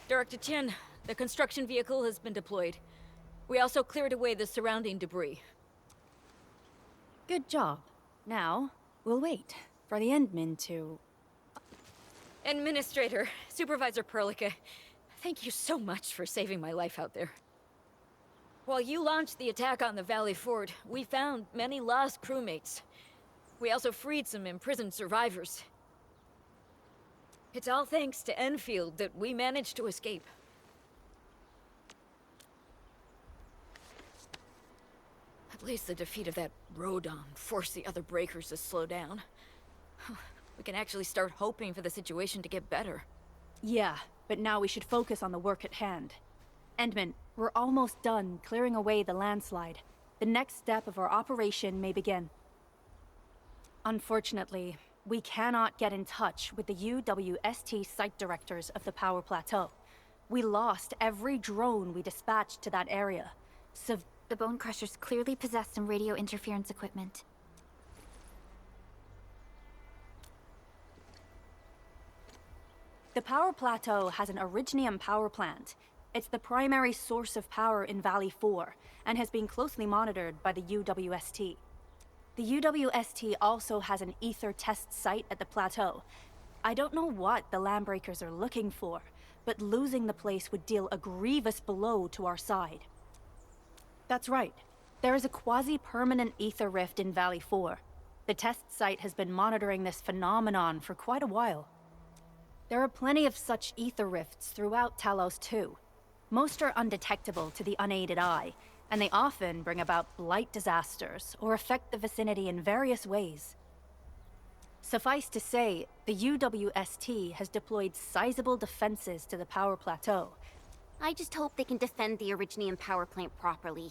Director Chen, the construction vehicle has been deployed. We also cleared away the surrounding debris. Good job. Now, we'll wait for the Endmen to... Administrator, Supervisor Perlica, thank you so much for saving my life out there. While you launched the attack on the Valley Ford, we found many lost crewmates. We also freed some imprisoned survivors. It's all thanks to Enfield that we managed to escape. At least the defeat of that Rodon forced the other breakers to slow down. We can actually start hoping for the situation to get better. Yeah, but now we should focus on the work at hand. Endman, we're almost done clearing away the landslide. The next step of our operation may begin. Unfortunately, we cannot get in touch with the UWST site directors of the Power Plateau. We lost every drone we dispatched to that area. The Bone Crushers clearly possess some radio interference equipment. The Power Plateau has an Originium power plant. It's the primary source of power in Valley 4, and has been closely monitored by the UWST. The UWST also has an ether test site at the plateau. I don't know what the Landbreakers are looking for, but losing the place would deal a grievous blow to our side. That's right. There is a quasi-permanent ether rift in Valley 4. The test site has been monitoring this phenomenon for quite a while. There are plenty of such ether rifts throughout Talos too. Most are undetectable to the unaided eye, and they often bring about blight disasters or affect the vicinity in various ways. Suffice to say, the UWST has deployed sizable defenses to the Power Plateau. I just hope they can defend the Originium power plant properly.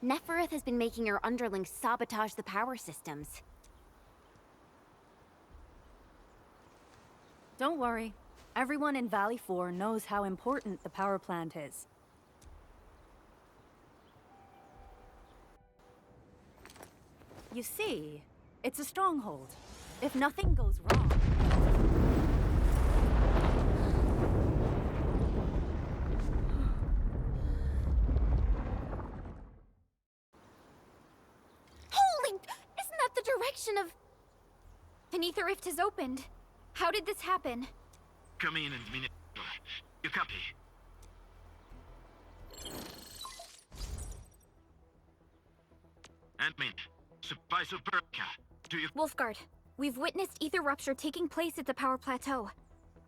Nefereth has been making her underlings sabotage the power systems. Don't worry. Everyone in Valley 4 knows how important the power plant is. You see, it's a stronghold. If nothing goes wrong... Holy! Isn't that the direction of... An ether rift has opened. How did this happen? Come in and minute. You copy? Admin, Supervisor Perka, do you... Wolfguard, we've witnessed ether rupture taking place at the Power Plateau.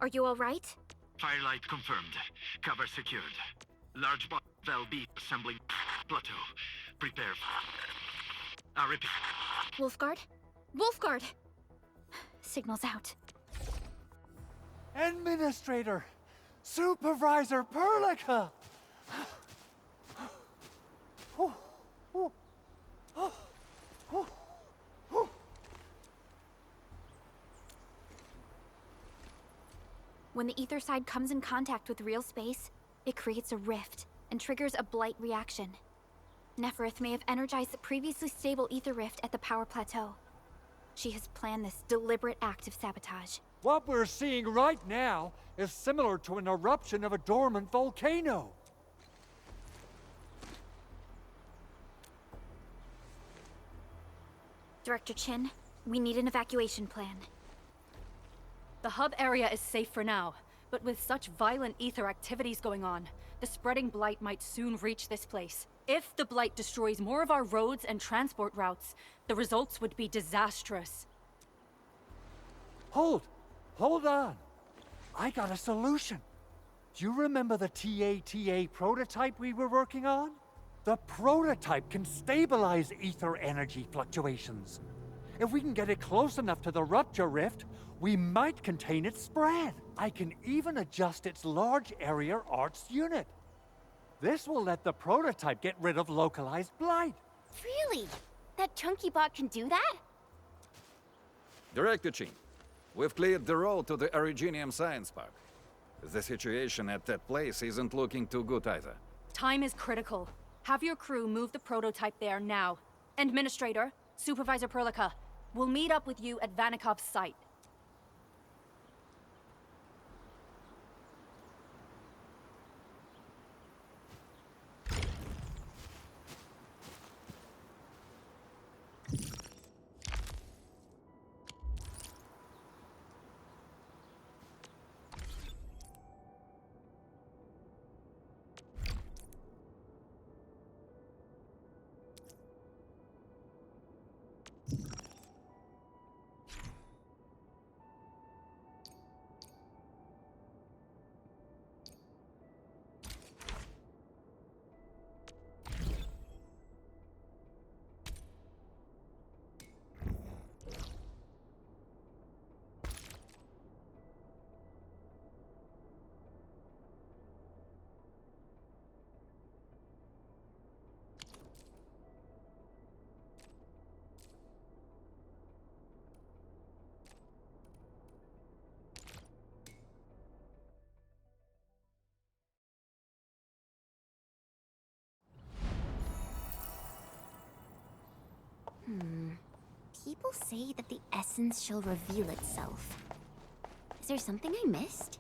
Are you all right? Firelight confirmed. Cover secured. Large bot will be assembling plateau. Prepare. I repeat. Wolfguard? Wolfguard! Signal's out. Administrator! Supervisor Perlica! When the ether side comes in contact with real space, it creates a rift and triggers a blight reaction. Nefereth may have energized the previously stable ether rift at the Power Plateau. She has planned this deliberate act of sabotage. What we're seeing right now is similar to an eruption of a dormant volcano. Director Chin, we need an evacuation plan. The hub area is safe for now, but with such violent ether activities going on, the spreading blight might soon reach this place. If the blight destroys more of our roads and transport routes, the results would be disastrous. Hold on. I got a solution. Do you remember the TATA prototype we were working on? The prototype can stabilize ether energy fluctuations. If we can get it close enough to the rupture rift, we might contain its spread. I can even adjust its large area arts unit. This will let the prototype get rid of localized blight. Really? That chunky bot can do that? Director Chin, we've cleared the road to the Originium Science Park. The situation at that place isn't looking too good either. Time is critical. Have your crew move the prototype there now. Administrator, Supervisor Perlica, we'll meet up with you at Vanikov's site. People say that the essence shall reveal itself. Is there something I missed?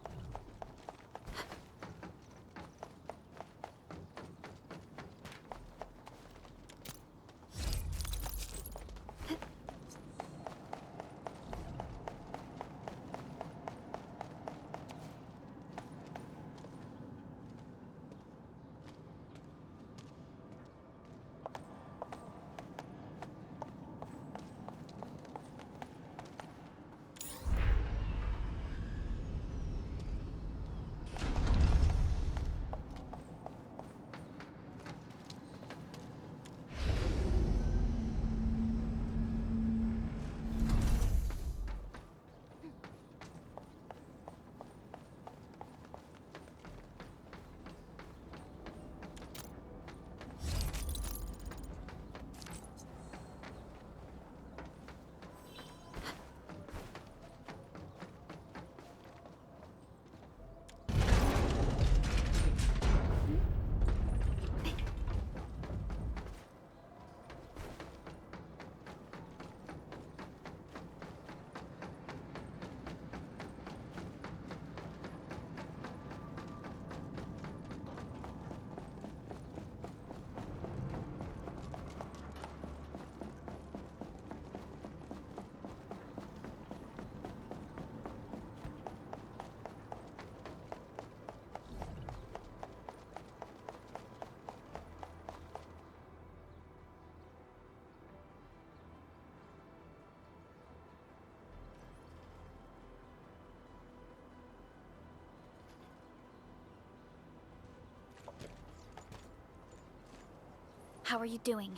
How are you doing?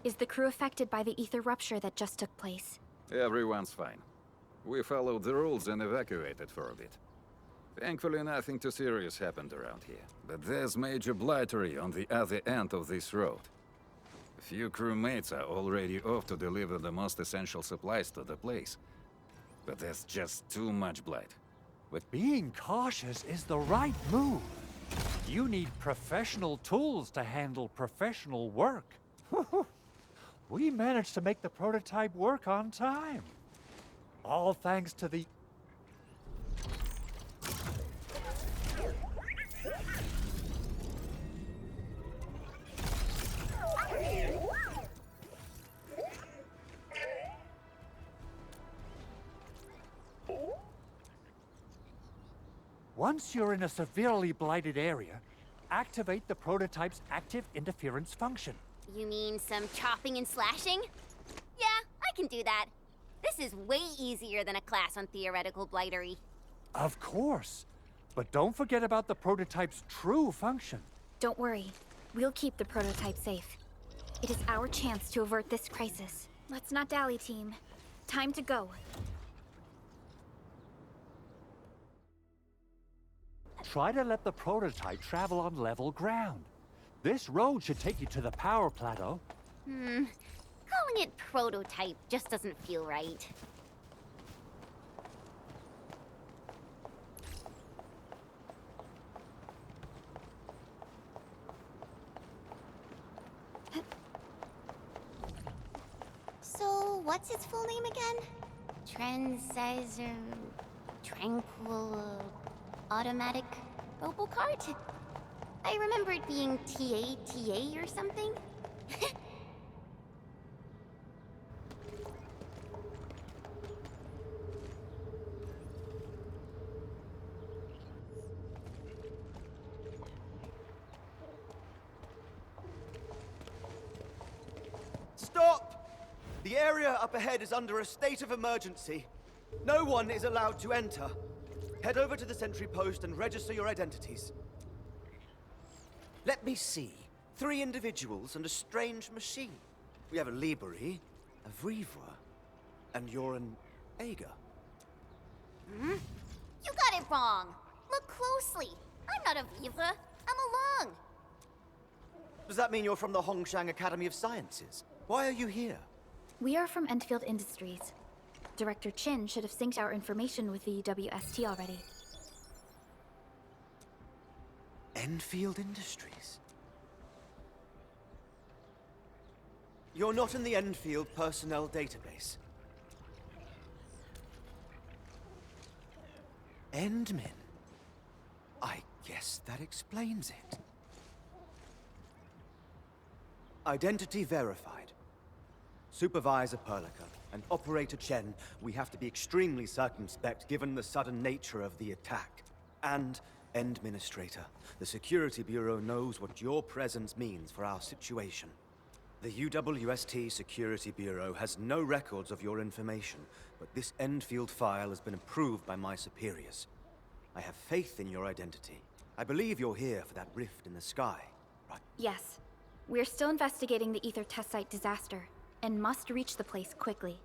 Is the crew affected by the ether rupture that just took place? Everyone's fine. We followed the rules and evacuated for a bit. Thankfully, nothing too serious happened around here. But there's major blightery on the other end of this road. A few crewmates are already off to deliver the most essential supplies to the place. But there's just too much blight. Being cautious is the right move. You need professional tools to handle professional work. We managed to make the prototype work on time. All thanks to the... Once you're in a severely blighted area, activate the prototype's active interference function. You mean some chopping and slashing? Yeah, I can do that. This is way easier than a class on theoretical blightery. Of course. But don't forget about the prototype's true function. Don't worry. We'll keep the prototype safe. It is our chance to avert this crisis. Let's not dally, team. Time to go. Try to let the prototype travel on level ground. This road should take you to the power plateau. Calling it prototype just doesn't feel right. So, what's its full name again? Tranquil... Automatic Robocart? I remember it being TATA or something. Stop! The area up ahead is under a state of emergency. No one is allowed to enter. Head over to the sentry post and register your identities. Let me see. 3 individuals and a strange machine. We have a Liberi, a Vrivra, and you're an Ager. You got it wrong. Look closely. I'm not a Vivra. I'm a Lung. Does that mean you're from the Hongshan Academy of Sciences? Why are you here? We are from Endfield Industries. Director Chin should have synced our information with the WST already. Enfield Industries? You're not in the Endfield personnel database. Endmin? I guess that explains it. Identity verified. Supervisor Perlica and Operator Chen, we have to be extremely circumspect given the sudden nature of the attack. And, Administrator, the Security Bureau knows what your presence means for our situation. The UWST Security Bureau has no records of your information, but this Endfield file has been approved by my superiors. I have faith in your identity. I believe you're here for that rift in the sky, right? Yes. We're still investigating the Ether test site disaster, and must reach the place quickly.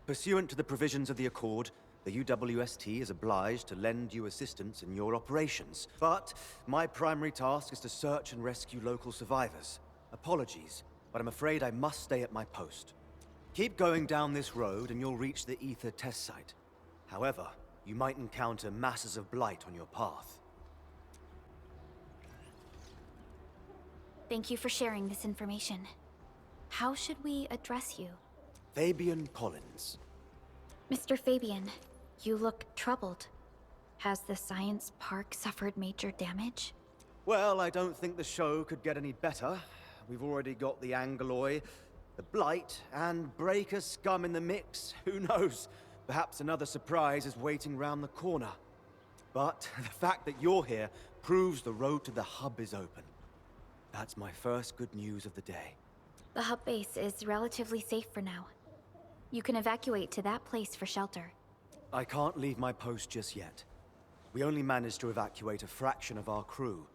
Pursuant to the provisions of the Accord, the UWST is obliged to lend you assistance in your operations. But my primary task is to search and rescue local survivors. Apologies, but I'm afraid I must stay at my post. Keep going down this road and you'll reach the Ether test site. However, you might encounter masses of blight on your path. Thank you for sharing this information. How should we address you? Fabian Collins. Mr. Fabian, you look troubled. Has the science park suffered major damage? Well, I don't think the show could get any better. We've already got the Angeloy, the Blight, and Breaker scum in the mix. Who knows? Perhaps another surprise is waiting round the corner. But the fact that you're here proves the road to the hub is open. That's my first good news of the day. The hub base is relatively safe for now. You can evacuate to that place for shelter. I can't leave my post just yet. We only managed to evacuate a fraction of our crew.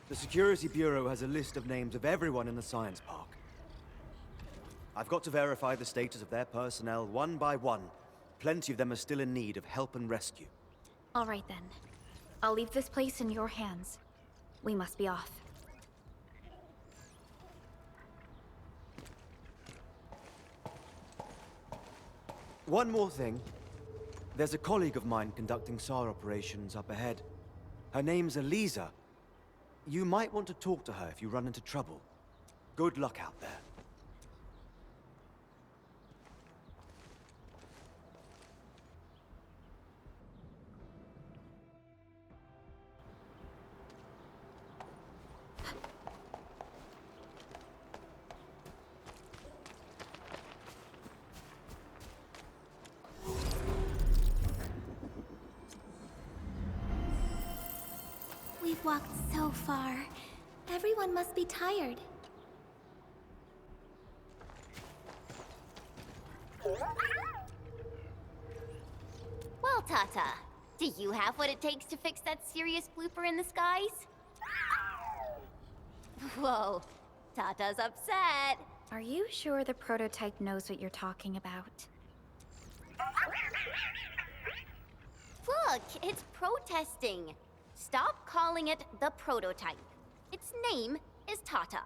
The Security Bureau has a list of names of everyone in the science park. I've got to verify the status of their personnel one by one. Plenty of them are still in need of help and rescue. All right then. I'll leave this place in your hands. We must be off. One more thing. There's a colleague of mine conducting SAR operations up ahead. Her name's Eliza. You might want to talk to her if you run into trouble. Good luck out there. We've walked so far. Everyone must be tired. Well, Tata, do you have what it takes to fix that serious blooper in the skies? Whoa, Tata's upset. Are you sure the prototype knows what you're talking about? Look, it's protesting. Stop calling it the prototype. Its name is Tata.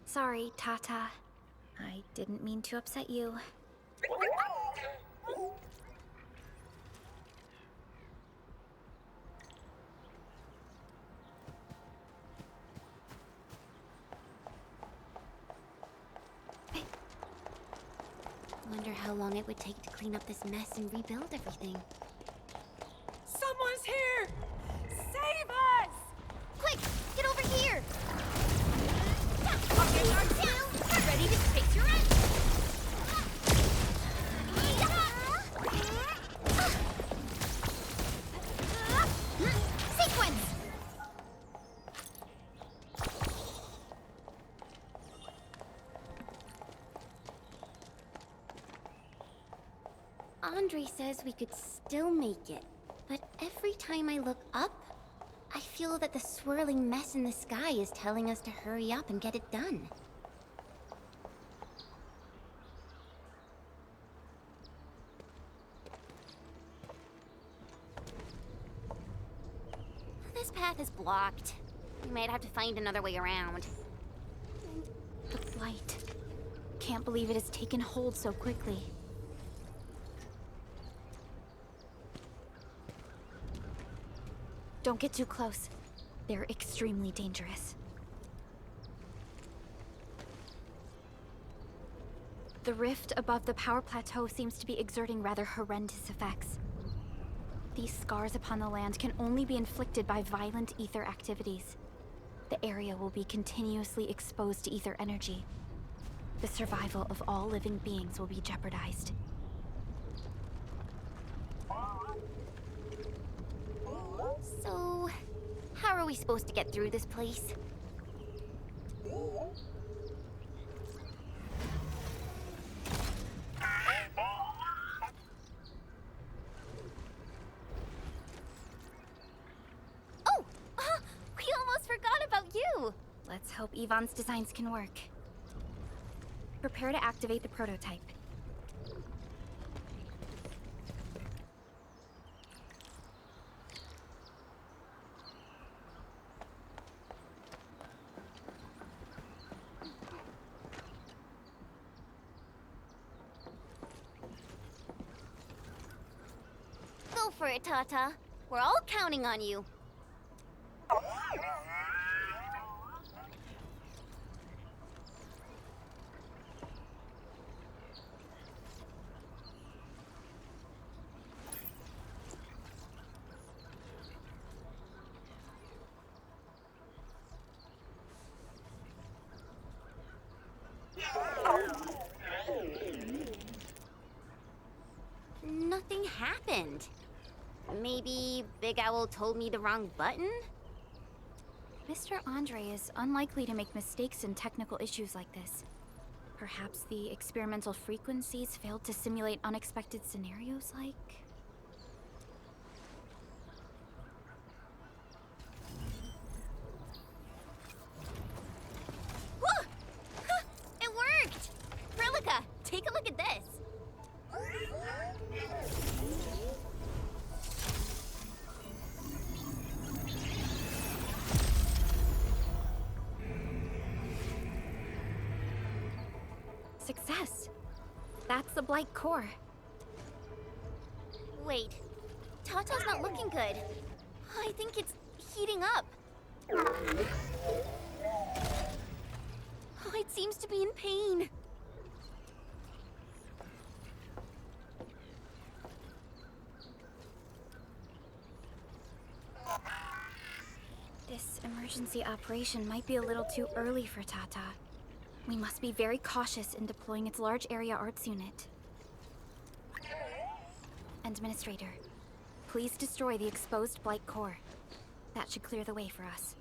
Sorry, Tata. I didn't mean to upset you. Wonder how long it would take to clean up this mess and rebuild everything. Someone's here! Save us! Quick, get over here! Ready to take your end! Sequence! Andre says we could still make it, but every time I look up, I feel that the swirling mess in the sky is telling us to hurry up and get it done. This path is blocked. We might have to find another way around. The blight. Can't believe it has taken hold so quickly. Don't get too close. They're extremely dangerous. The rift above the power plateau seems to be exerting rather horrendous effects. These scars upon the land can only be inflicted by violent ether activities. The area will be continuously exposed to ether energy. The survival of all living beings will be jeopardized. So, how are we supposed to get through this place? Oh! We almost forgot about you! Let's hope Yvonne's designs can work. Prepare to activate the prototype. Go for it, Tata. We're all counting on you. Nothing happened. Maybe Big Owl told me the wrong button? Mr. Andre is unlikely to make mistakes in technical issues like this. Perhaps the experimental frequencies failed to simulate unexpected scenarios like... Whoa! Huh, it worked! Prilica, take a look at this. Success! That's the Blight core. Wait, Tata's not looking good. I think it's heating up. Oh, it seems to be in pain. This emergency operation might be a little too early for Tata. We must be very cautious in deploying its large area arts unit. Administrator, please destroy the exposed Blight core. That should clear the way for us.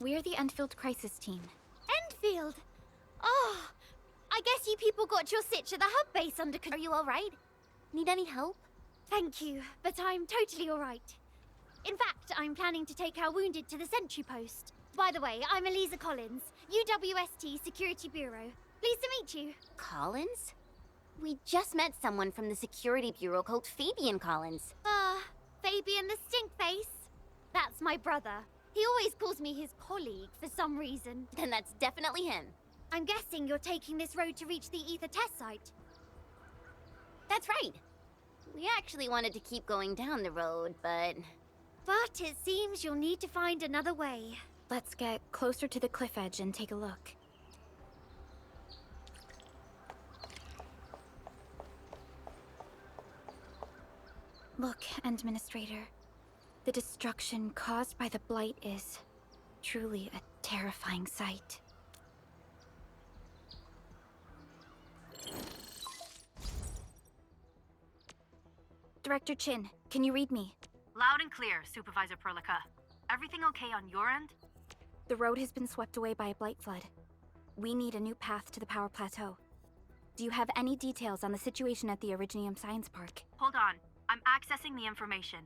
We're the Endfield Crisis Team. Endfield! Oh, I guess you people got your sitch at the hub base under control. Are you alright? Need any help? Thank you, but I'm totally alright. In fact, I'm planning to take our wounded to the sentry post. By the way, I'm Eliza Collins, UWST Security Bureau. Pleased to meet you. Collins? We just met someone from the security bureau called Fabian Collins. Fabian the Stinkface. That's my brother. He always calls me his colleague for some reason. Then that's definitely him. I'm guessing you're taking this road to reach the ether test site. That's right. We actually wanted to keep going down the road, but... But it seems you'll need to find another way. Let's get closer to the cliff edge and take a look. Look, Administrator. The destruction caused by the Blight is truly a terrifying sight. Director Chin, can you read me? Loud and clear, Supervisor Perlica. Everything okay on your end? The road has been swept away by a Blight flood. We need a new path to the power plateau. Do you have any details on the situation at the Originium Science Park? Hold on. I'm accessing the information.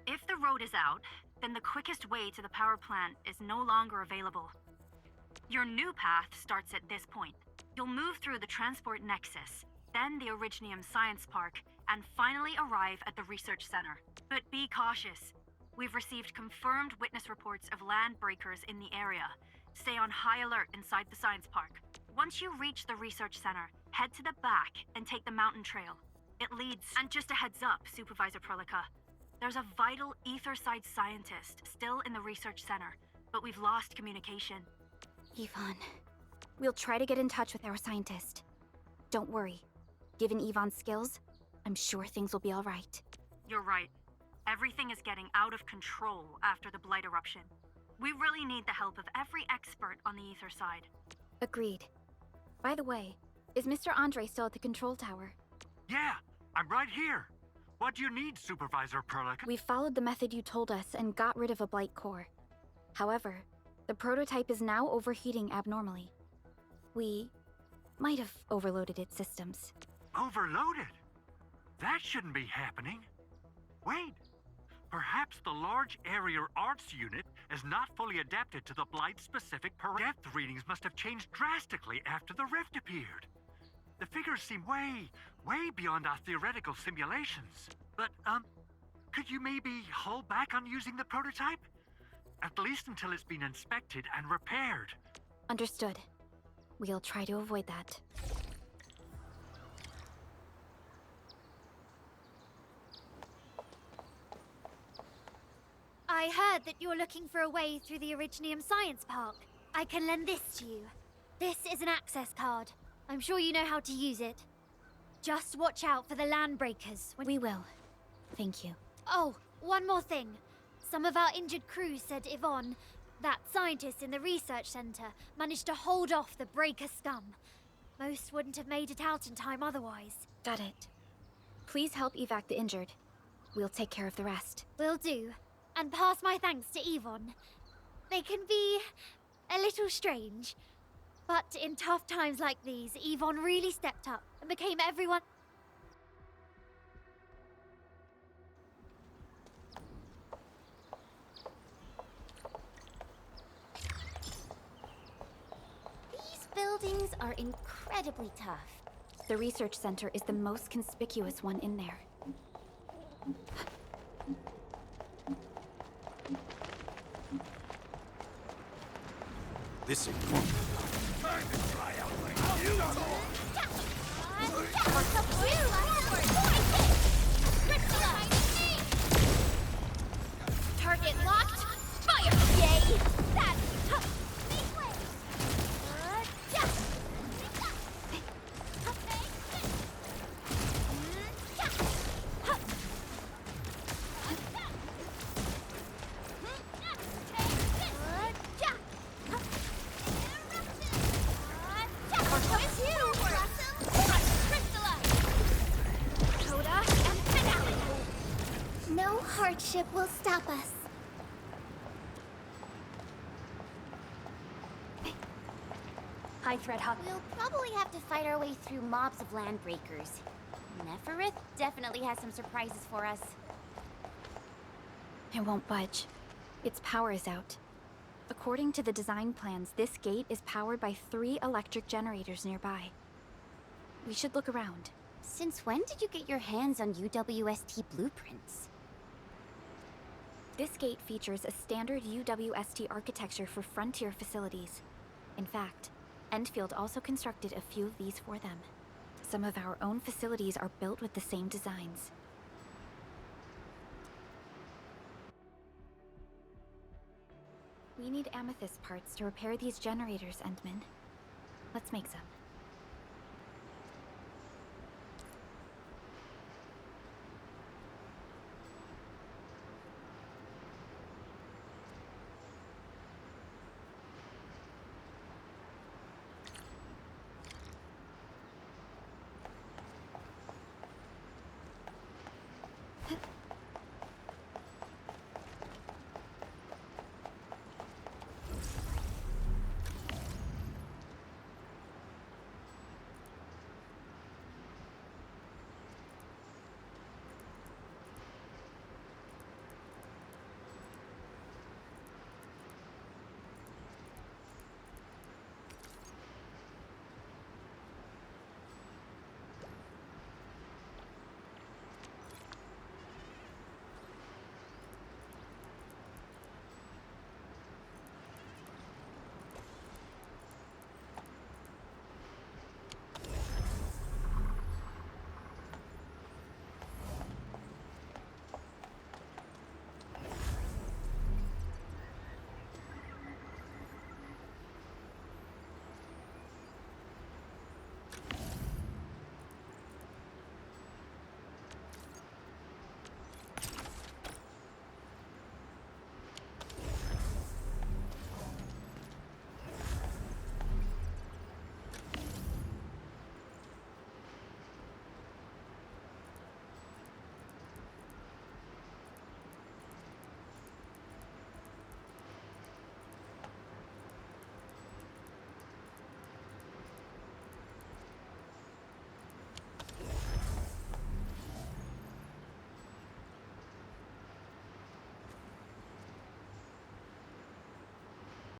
If the road is out, then the quickest way to the power plant is no longer available. Your new path starts at this point. You'll move through the transport nexus, then the Originium Science Park, and finally arrive at the research center. But be cautious. We've received confirmed witness reports of land breakers in the area. Stay on high alert inside the science park. Once you reach the research center, head to the back and take the mountain trail. It leads... And just a heads up, Supervisor Perlica. There's a vital Etherside scientist still in the research center, but we've lost communication. Yvonne. We'll try to get in touch with our scientist. Don't worry. Given Yvonne's skills, I'm sure things will be all right. You're right. Everything is getting out of control after the Blight eruption. We really need the help of every expert on the Ether side. Agreed. By the way, is Mr. Andre still at the control tower? Yeah, I'm right here. What do you need, Supervisor Perlica? We followed the method you told us and got rid of a Blight core. However, the prototype is now overheating abnormally. We might have overloaded its systems. Overloaded? That shouldn't be happening. Wait. Perhaps the large area arts unit is not fully adapted to the Blight-specific depth readings must have changed drastically after the rift appeared. The figures seem way beyond our theoretical simulations. But, could you maybe hold back on using the prototype? At least until it's been inspected and repaired. Understood. We'll try to avoid that. I heard that you're looking for a way through the Originium Science Park. I can lend this to you. This is an access card. I'm sure you know how to use it. Just watch out for the land breakers when... We will. Thank you. Oh, one more thing. Some of our injured crew said Yvonne, that scientist in the research center, managed to hold off the breaker scum. Most wouldn't have made it out in time otherwise. Got it. Please help evac the injured. We'll take care of the rest. Will do. And pass my thanks to Yvonne. They can be a little strange, but in tough times like these, Yvonne really stepped up and became everyone... These buildings are incredibly tough. The research center is the most conspicuous one in there. This is... Target locked! Fire! Yay! That's No hardship will stop us. Hi, Threadhawk. We'll probably have to fight our way through mobs of land breakers. Neferith definitely has some surprises for us. It won't budge. Its power is out. According to the design plans, this gate is powered by 3 electric generators nearby. We should look around. Since when did you get your hands on UWST blueprints? This gate features a standard UWST architecture for frontier facilities. In fact, Endfield also constructed a few of these for them. Some of our own facilities are built with the same designs. We need amethyst parts to repair these generators, Endman. Let's make some.